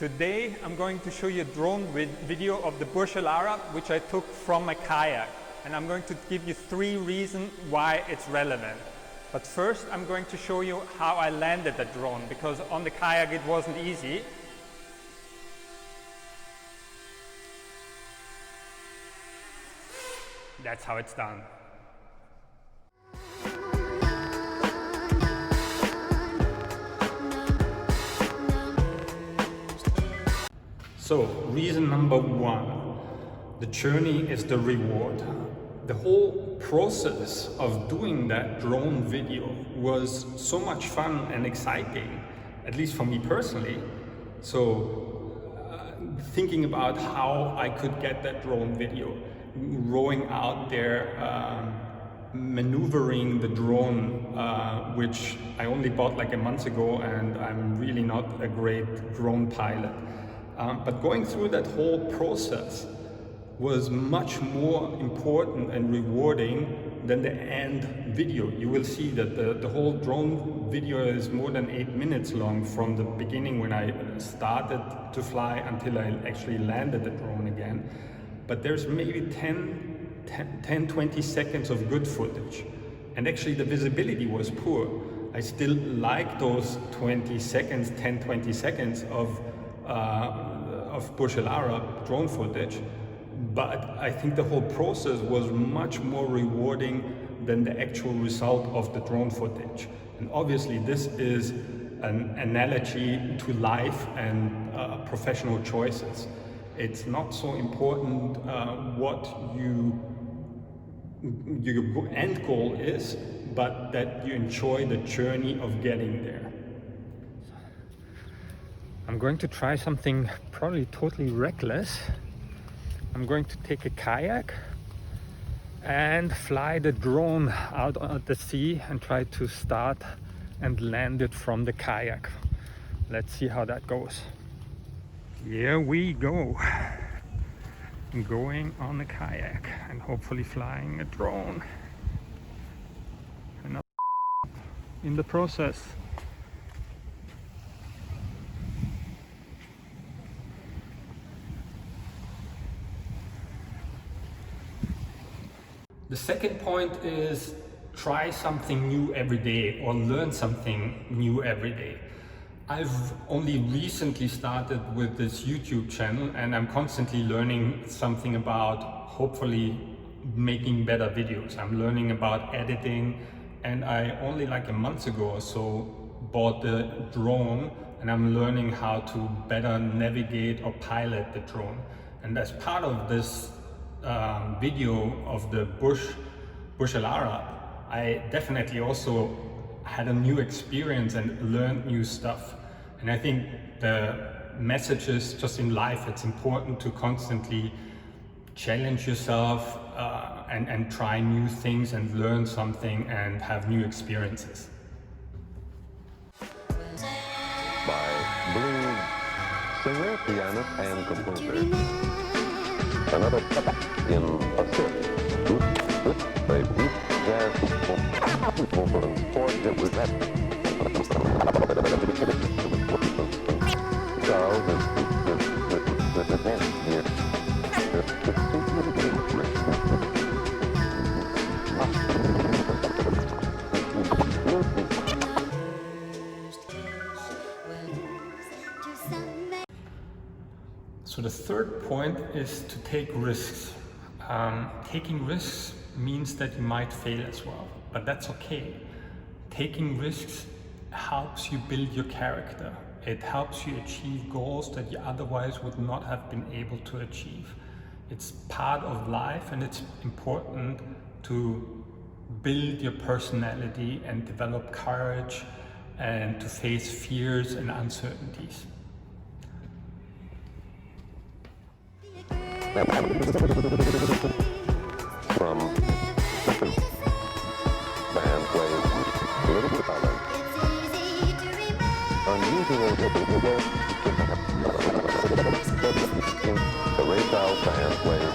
Today I'm going to show you a drone video of the Burj Al Arab, which I took from my kayak, and I'm going to give you 3 reasons why it's relevant. But first I'm going to show you how I landed the drone, because on the kayak it wasn't easy. That's how it's done. So, reason number 1, the journey is the reward. The whole process of doing that drone video was so much fun and exciting, at least for me personally. So, thinking about how I could get that drone video, rowing out there, maneuvering the drone, which I only bought like a month ago, and I'm really not a great drone pilot. But going through that whole process was much more important and rewarding than the end video. You will see that the whole drone video is more than 8 minutes long, from the beginning when I started to fly until I actually landed the drone again. But there's maybe 10-20 seconds of good footage. And actually the visibility was poor. I still like those 10-20 seconds of Burj Al Arab drone footage, but I think the whole process was much more rewarding than the actual result of the drone footage. And obviously this is an analogy to life and professional choices. It's not so important what your end goal is, but that you enjoy the journey of getting there. I'm going to try something probably totally reckless. I'm going to take a kayak and fly the drone out at the sea and try to start and land it from the kayak. Let's see how that goes. Here we go. Going on a kayak and hopefully flying a drone. And in the process. The second point is try something new every day, or learn something new every day. I've only recently started with this YouTube channel, and I'm constantly learning something about hopefully making better videos. I'm learning about editing, and I only like a month ago or so bought the drone, and I'm learning how to better navigate or pilot the drone. And as part of this video of the Burj Al Arab, I definitely also had a new experience and learned new stuff. And I think the message is just in life, it's important to constantly challenge yourself and try new things and learn something and have new experiences. By blues singer, pianist, and composer. Another in a sip. They jazz over and forth it was that. Charles is the dance here. So the third point is to take risks. Taking risks means that you might fail as well, but that's okay. Taking risks helps you build your character. It helps you achieve goals that you otherwise would not have been able to achieve. It's part of life, and it's important to build your personality and develop courage and to face fears and uncertainties. From band plays little talent. Unusual the Ray Charles band plays